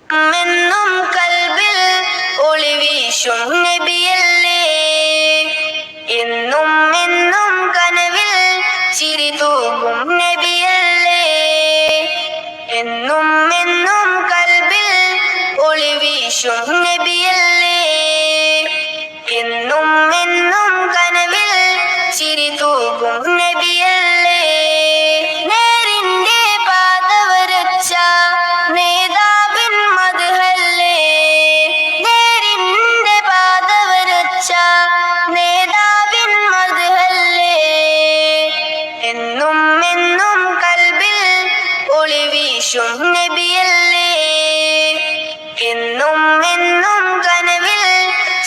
എന്നും കൽബിൽ ഒളിവീശും നബിയല്ലേ, എന്നും എന്നും കനവിൽ ചിരി തൂകും നബിയല്ലേ, എന്നും എന്നും കൽബിൽ ഒളിവീശും നബിയല്ലേ, എന്നും എന്നും കനവിൽ ചിരി തൂകും നബിയല്ലേ. നേരിന്റെ പാത വരച്ച നേതാവിൻ മദ്ഹല്ലേ, നേരിന്റെ പാത വരച്ച നേതാവിൻ മദ്ഹല്ലേ, എന്നും എന്നും കൽബിൽ ഒളിവീശും നബിയല്ലേ, എന്നും എന്നും കനവിൽ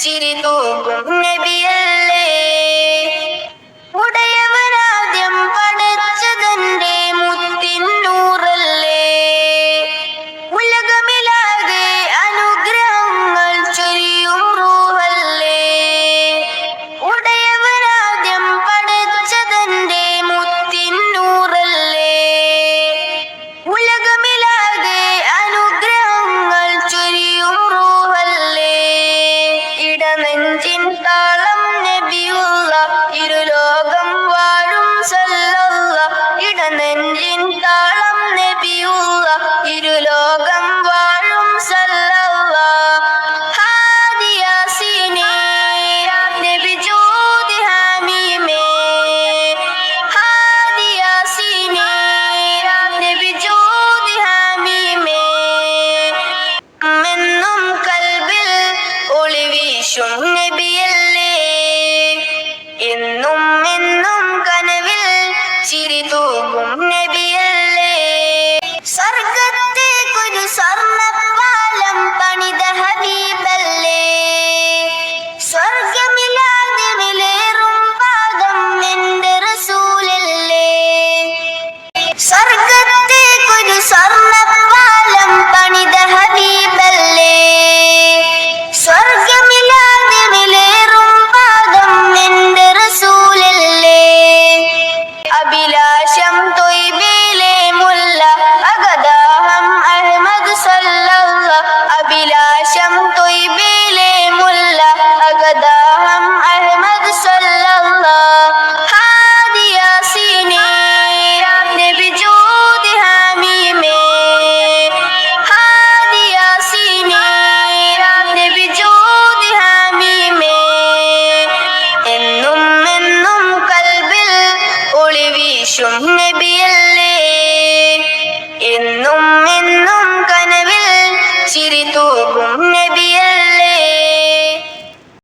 ചിരി തൂകും നബിയല്ലേ. ഉടയവനാദ്യം പടച്ചതന്റെ മുത്തിൻ നൂറല്ലേ, ഉലകമിലാകെ അനുഗ്രഹങ്ങൾ ചൊരിയും റൂഹല്ലേ, ഉടയവനാദ്യം പടച്ചതന്റെ മുത്തിൻ നൂറല്ലേ, ഉലകമിലാകെ അനുഗ്രഹങ്ങൾ ചൊരിയും റൂഹല്ലേ. ഇടനെഞ്ചിൻ താളം നബിയുള്ള ഇരുലോകം വാഴും സല്ലല്ലാഹ്, ഇടനെഞ്ചിൻ താളം നബിയുള്ള ഇരുലോകം വാഴും സല്ലല്ലാഹ്. ഹാദി യാസീനേ നബി ജൂദി ഹമീമേ, ഹാദി യാസീനേ നബി ജൂദി ഹമീമേ, എന്നും കൽബിൽ ഒളിവീശും നബിയല്ലേ, എന്നും എന്നും കനവിൽ ചിരി തൂകും നബിയല്ലേ. സ്വർഗ്ഗത്തേക്കൊരു സ്വർണ്ണപ്പാലം പണിത ഹബീബല്ലേ, സ്വർഗ്ഗമില്ലാതെ വിലേറും പാദം എന്റെ റസൂലല്ലേ, സ്വർഗ്ഗത്തേക്കൊരു സ്വർണ്ണപ്പാലം പണിത ഹബീബല്ലേ, സ്വർഗ്ഗമില്ലാതെ വിലേറും പാദം എന്റെ റസൂലല്ലേ. അഭിലാഷം തൊയ്ബയിലെ മുല്ല അഗദാഹം അഹ്മദ് സല്ലല്ലാഹ്, അഭിലാഷം തൊയ്ബയിലെ മുല്ല അഗദാഹം അഹ്മദ് സല്ലല്ലാഹ്. ഹാദി യാസീനേ നബി ജൂദി ഹമീമേ, ഹാദി യാസീനേ നബി ജൂദി ഹമീമേ, എന്നും എന്നും കൽബിൽ ഒളിവീശും നബിയല്ലേ, എന്നും എന്നും കനവിൽ ചിരി തൂകും